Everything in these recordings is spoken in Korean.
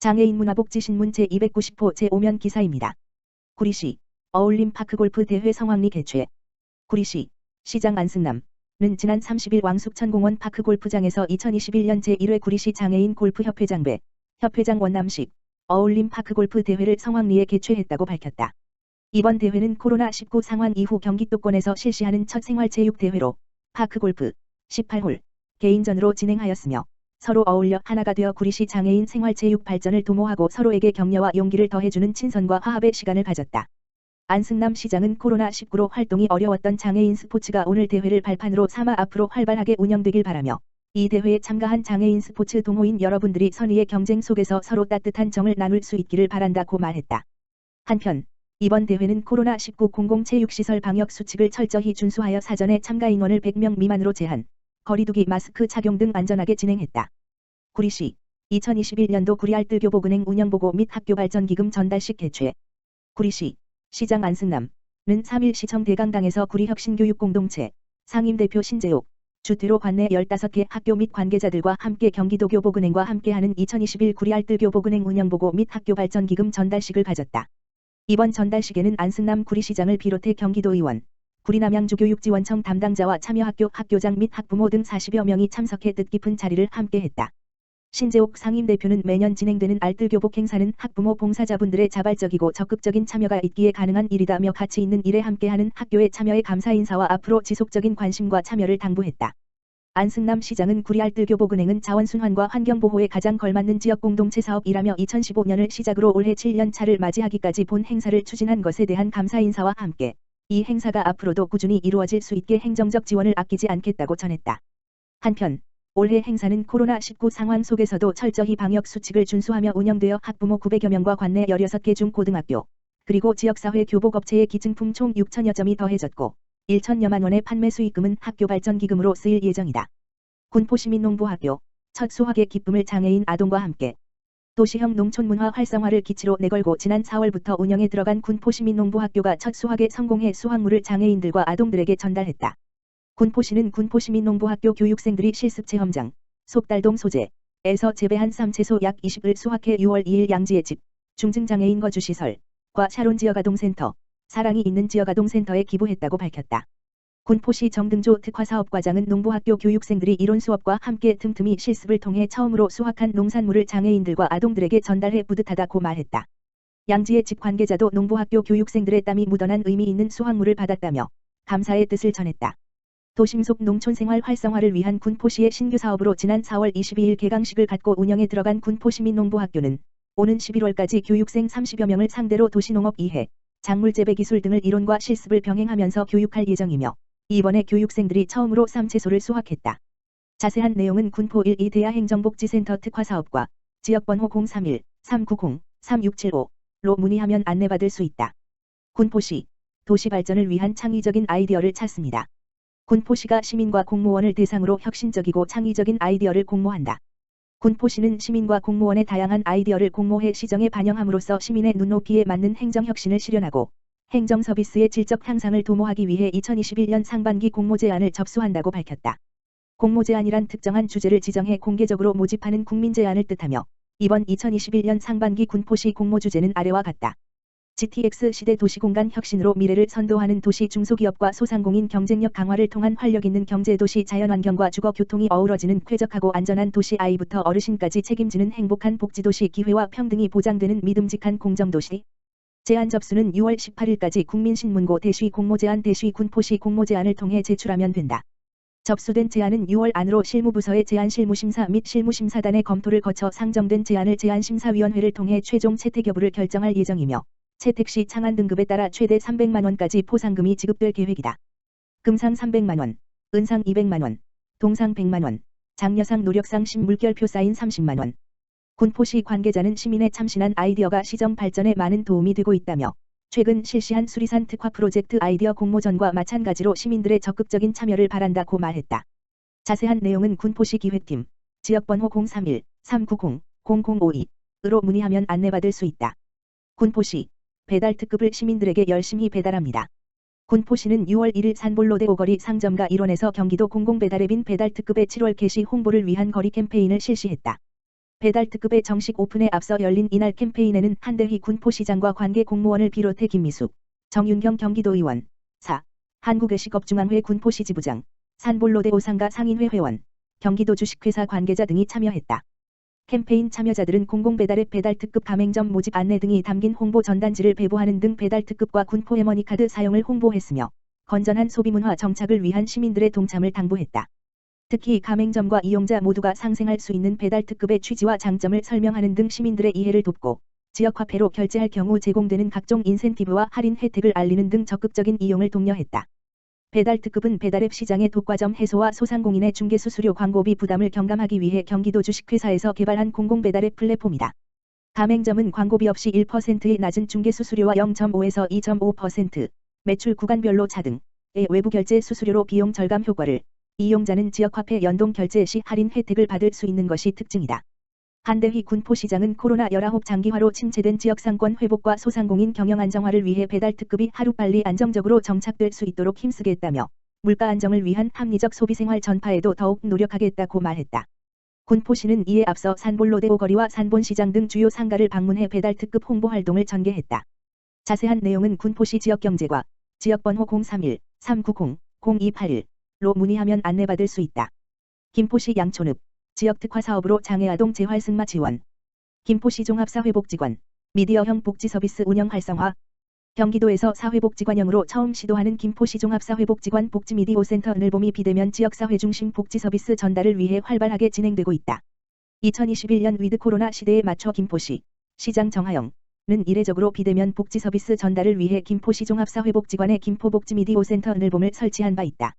장애인 문화복지신문 제290호 제5면 기사입니다. 구리시 어울림 파크골프 대회 성황리 개최. 구리시 시장 안승남은 지난 30일 왕숙천공원 파크골프장에서 2021년 제1회 구리시 장애인 골프협회장배 협회장 원남식 어울림 파크골프 대회를 성황리에 개최했다고 밝혔다. 이번 대회는 코로나19 상황 이후 경기도권에서 실시하는 첫 생활체육대회로 파크골프 18홀 개인전으로 진행하였으며 서로 어울려 하나가 되어 구리시 장애인 생활체육 발전을 도모하고 서로에게 격려와 용기를 더해주는 친선과 화합의 시간을 가졌다. 안승남 시장은 코로나19로 활동이 어려웠던 장애인 스포츠가 오늘 대회를 발판으로 삼아 앞으로 활발하게 운영되길 바라며 이 대회에 참가한 장애인 스포츠 동호인 여러분들이 선의의 경쟁 속에서 서로 따뜻한 정을 나눌 수 있기를 바란다고 말했다. 한편 이번 대회는 코로나19 공공체육시설 방역 수칙을 철저히 준수하여 사전에 참가 인원을 100명 미만으로 제한, 거리두기 마스크 착용 등 안전하게 진행했다. 구리시 2021년도 구리알뜰교복은행 운영보고 및 학교발전기금 전달식 개최. 구리시 시장 안승남은 3일 시청 대강당에서 구리혁신교육공동체 상임대표 신재옥 주퇴로 관내 15개 학교 및 관계자들과 함께 경기도 교복은행과 함께하는 2021 구리알뜰교복은행 운영보고 및 학교발전기금 전달식을 가졌다. 이번 전달식에는 안승남 구리시장을 비롯해 경기도의원, 구리남양주교육지원청 담당자와 참여학교 학교장 및 학부모 등 40여 명이 참석해 뜻깊은 자리를 함께했다. 신재옥 상임대표는 매년 진행되는 알뜰교복 행사는 학부모 봉사자분들의 자발적이고 적극적인 참여가 있기에 가능한 일이다며 가치 있는 일에 함께하는 학교의 참여에 감사 인사와 앞으로 지속적인 관심과 참여를 당부했다. 안승남 시장은 구리알뜰교복은행은 자원순환과 환경보호에 가장 걸맞는 지역공동체 사업이라며 2015년을 시작으로 올해 7년 차를 맞이하기까지 본 행사를 추진한 것에 대한 감사 인사와 함께 이 행사가 앞으로도 꾸준히 이루어질 수 있게 행정적 지원을 아끼지 않겠다고 전했다. 한편 올해 행사는 코로나19 상황 속에서도 철저히 방역 수칙을 준수하며 운영되어 학부모 900여 명과 관내 16개 중고등학교 그리고 지역사회 교복업체의 기증품 총 6천여 점이 더해졌고 1천여만 원의 판매 수익금은 학교 발전기금으로 쓰일 예정이다. 군포시민농부학교 첫 수학의 기쁨을 장애인 아동과 함께. 도시형 농촌문화 활성화를 기치로 내걸고 지난 4월부터 운영에 들어간 군포시민농부학교가 첫 수학에 성공해 수확물을 장애인들과 아동들에게 전달했다. 군포시는 군포시민농부학교 교육생들이 실습체험장 속달동 소재에서 재배한 쌈채소 약 20을 수확해 6월 2일 양지의 집, 중증장애인 거주시설과 샤론 지역아동센터, 사랑이 있는 지역아동센터에 기부했다고 밝혔다. 군포시 정등조 특화사업과장은 농부학교 교육생들이 이론 수업과 함께 틈틈이 실습을 통해 처음으로 수확한 농산물을 장애인들과 아동들에게 전달해 뿌듯하다고 말했다. 양지의 집 관계자도 농부학교 교육생들의 땀이 묻어난 의미 있는 수확물을 받았다며 감사의 뜻을 전했다. 도심 속 농촌생활 활성화를 위한 군포시의 신규 사업으로 지난 4월 22일 개강식을 갖고 운영에 들어간 군포시민농부학교는 오는 11월까지 교육생 30여 명을 상대로 도시농업 이해, 작물재배 기술 등을 이론과 실습을 병행하면서 교육할 예정이며 이번에 교육생들이 처음으로 쌈채소를 수확했다. 자세한 내용은 군포 1-2 대야행정복지센터 특화사업과 지역번호 031-390-3675로 문의하면 안내받을 수 있다. 군포시 도시발전을 위한 창의적인 아이디어를 찾습니다. 군포시가 시민과 공무원을 대상으로 혁신적이고 창의적인 아이디어를 공모한다. 군포시는 시민과 공무원의 다양한 아이디어를 공모해 시정에 반영함으로써 시민의 눈높이에 맞는 행정혁신을 실현하고 행정서비스의 질적 향상을 도모하기 위해 2021년 상반기 공모제안을 접수한다고 밝혔다. 공모제안이란 특정한 주제를 지정해 공개적으로 모집하는 국민제안을 뜻하며 이번 2021년 상반기 군포시 공모주제는 아래와 같다. GTX 시대 도시공간 혁신으로 미래를 선도하는 도시 중소기업과 소상공인 경쟁력 강화를 통한 활력있는 경제도시 자연환경과 주거교통이 어우러지는 쾌적하고 안전한 도시 아이부터 어르신까지 책임지는 행복한 복지도시 기회와 평등이 보장되는 믿음직한 공정도시. 제안 접수는 6월 18일까지 국민신문고 대시 공모제안 대시 군포시 공모제안을 통해 제출하면 된다. 접수된 제안은 6월 안으로 실무부서의 제안실무심사 및 실무심사단의 검토를 거쳐 상정된 제안을 제안심사위원회를 통해 최종 채택 여부를 결정할 예정이며 채택 시 창안 등급에 따라 최대 300만 원까지 포상금이 지급될 계획이다. 금상 300만 원, 은상 200만 원, 동상 100만 원, 장려상 노력상 신물결표 사인 30만 원. 군포시 관계자는 시민의 참신한 아이디어가 시정 발전에 많은 도움이 되고 있다며 최근 실시한 수리산 특화 프로젝트 아이디어 공모전과 마찬가지로 시민들의 적극적인 참여를 바란다고 말했다. 자세한 내용은 군포시 기획팀 지역번호 031-390-0052으로 문의하면 안내받을 수 있다. 군포시 배달 특급을 시민들에게 열심히 배달합니다. 군포시는 6월 1일 산볼로데 오거리 상점가 일원에서 경기도 공공배달앱인 배달 특급의 7월 개시 홍보를 위한 거리 캠페인을 실시했다. 배달 특급의 정식 오픈에 앞서 열린 이날 캠페인에는 한대희 군포시장과 관계 공무원을 비롯해 김미숙, 정윤경 경기도의원, 4. 한국외식업중앙회 군포시 지부장, 산볼로데 오상가 상인회 회원, 경기도 주식회사 관계자 등이 참여했다. 캠페인 참여자들은 공공배달앱 배달특급 가맹점 모집 안내 등이 담긴 홍보 전단지를 배부하는 등 배달특급과 군포 해머니카드 사용을 홍보했으며 건전한 소비문화 정착을 위한 시민들의 동참을 당부했다. 특히 가맹점과 이용자 모두가 상생할 수 있는 배달특급의 취지와 장점을 설명하는 등 시민들의 이해를 돕고 지역화폐로 결제할 경우 제공되는 각종 인센티브와 할인 혜택을 알리는 등 적극적인 이용을 독려했다. 배달특급은 배달앱 시장의 독과점 해소와 소상공인의 중개수수료 광고비 부담을 경감하기 위해 경기도 주식회사에서 개발한 공공배달앱 플랫폼이다. 가맹점은 광고비 없이 1%의 낮은 중개수수료와 0.5에서 2.5% 매출 구간별로 차등의 외부 결제 수수료로 비용 절감 효과를, 이용자는 지역화폐 연동 결제 시 할인 혜택을 받을 수 있는 것이 특징이다. 한대희 군포시장은 코로나19 장기화로 침체된 지역상권 회복과 소상공인 경영 안정화를 위해 배달특급이 하루빨리 안정적으로 정착될 수 있도록 힘쓰겠다며 물가 안정을 위한 합리적 소비생활 전파에도 더욱 노력하겠다고 말했다. 군포시는 이에 앞서 산볼로데오 거리와 산본시장 등 주요 상가를 방문해 배달특급 홍보 활동을 전개했다. 자세한 내용은 군포시 지역경제과 지역번호 031-390-0281로 문의하면 안내받을 수 있다. 김포시 양촌읍 지역특화사업으로 장애아동 재활승마 지원. 김포시 종합사회복지관 미디어형 복지서비스 운영 활성화. 경기도에서 사회복지관형으로 처음 시도하는 김포시 종합사회복지관 복지미디어센터 늘봄이 비대면 지역사회 중심 복지서비스 전달을 위해 활발하게 진행되고 있다. 2021년 위드 코로나 시대에 맞춰 김포시 시장 정하영은 이례적으로 비대면 복지서비스 전달을 위해 김포시 종합사회복지관의 김포복지미디어센터 늘봄을 설치한 바 있다.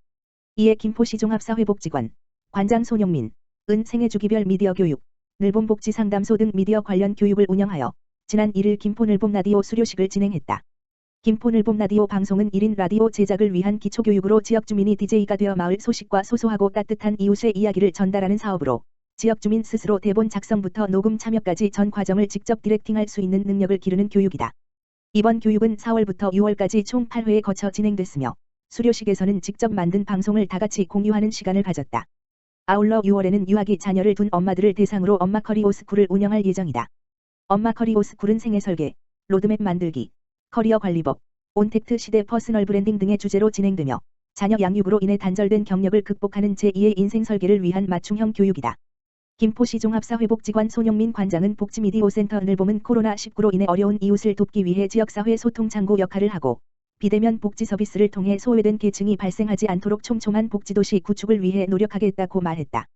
이에 김포시 종합사회복지관 관장 손용민 은 생애주기별 미디어 교육, 늘봄 복지 상담소 등 미디어 관련 교육을 운영하여 지난 1일 김포 늘봄 라디오 수료식을 진행했다. 김포 늘봄 라디오 방송은 1인 라디오 제작을 위한 기초교육으로 지역 주민이 DJ가 되어 마을 소식과 소소하고 따뜻한 이웃의 이야기를 전달하는 사업으로 지역 주민 스스로 대본 작성부터 녹음 참여까지 전 과정을 직접 디렉팅할 수 있는 능력을 기르는 교육이다. 이번 교육은 4월부터 6월까지 총 8회에 거쳐 진행됐으며 수료식에서는 직접 만든 방송을 다같이 공유하는 시간을 가졌다. 아울러 6월에는 유아기 자녀를 둔 엄마들을 대상으로 엄마 커리어 스쿨을 운영할 예정이다. 엄마 커리어 스쿨은 생애 설계, 로드맵 만들기, 커리어 관리법, 온택트 시대 퍼스널 브랜딩 등의 주제로 진행되며 자녀 양육으로 인해 단절된 경력을 극복하는 제2의 인생 설계를 위한 맞춤형 교육이다. 김포시 종합사회복지관 손용민 관장은 복지미디어센터 늘봄은 코로나19로 인해 어려운 이웃을 돕기 위해 지역사회 소통 창구 역할을 하고 비대면 복지 서비스를 통해 소외된 계층이 발생하지 않도록 촘촘한 복지도시 구축을 위해 노력하겠다고 말했다.